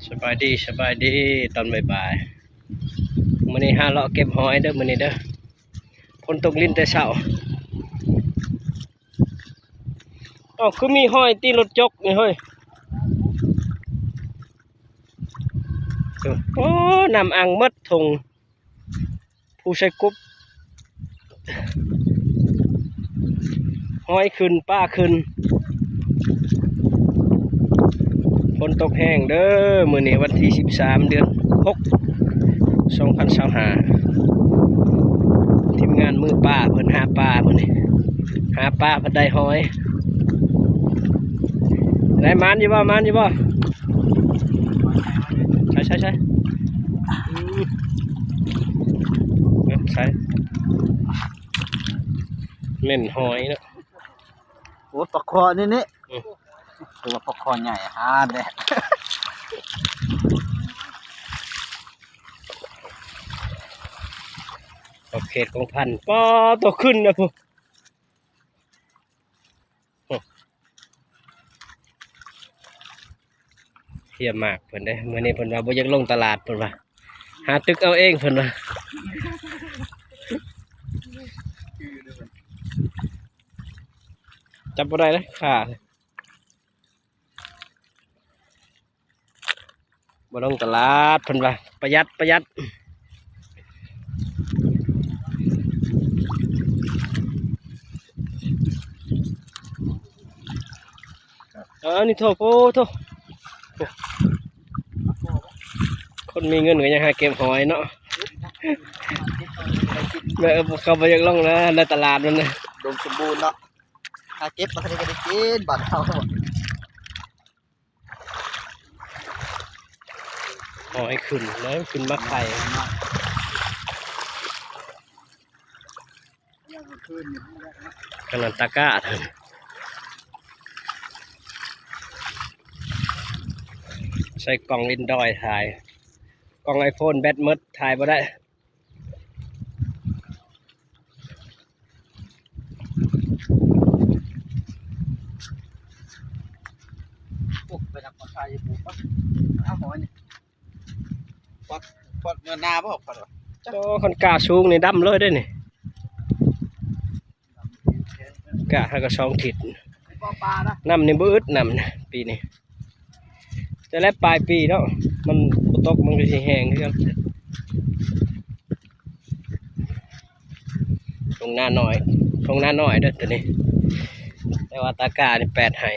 สบายดีตอนบ่ายๆมื้อนี้หาเลาะเก็บหอยเด้อมื้อนี้เด้อฝนตกลิ้นแต่เช้าอ้าวคือมีหอยตีรถจกนี่เฮ้ยโอ้น้ำอ่างหมดทงผู้ใช้กุ๊บหอยขึ้นป้าขึ้นฝนตกแห้งเด้อมื้อนี้วันที่13 เดือน 6 2025ทีมงานมือป้าเพิ่นหาปลามื้อนี้หาปลาเพิ่นได้หอยได้มันอยู่บ่ใช่ใช่เม่นหอยเนาะ โอ้ปลาคอนี่ตัวปลาคอใหญ่ฮะเด้ โอเคของพันป้อตัวขึ้นนะพวกเทียมมากเพิ่นได้เมื่อนี้เพิ่นว่าบ่อยากลงตลาดเพิ่นว่าหาตึกเอาเองเพิ่นว่าจับบ่ได้เลยค่ะบ่ลงตลาดเพิ่นว่าประหยัดนี่โทษคนมีเงินก็ยังหาเก็บหอยเนาะแม่เขาไปยังลงนะในตลาดมันนะ ดมสมบูรณ์เนาะหาเก็บมาให้ได้กินบ้านเขา หอยขึ้นแล้วขึ้นมาไข่ขนาดตะกร้าใส่กล่องอินดอยถ่ายกล่องไอโฟนแบตมืดถ่ายบ่ได้ไปทำปลาไทยปูปั๊บเอาหอยนี่ปอดเงินนาป่ะปอดวะ โอ้คนกล้าสูงนี่ดำเลยได้นี่กล้าให้ก็ช่องถิด ปลานะ น้ำนี่บ่อึดน้ำนะปีนี้จะแล้วปลายปีเนาะมันบ่ตกมันก็สิแห้งคือกันตรงหน้าน้อยเด้อตัวนี้แต่ว่าตากานี่8 ไห้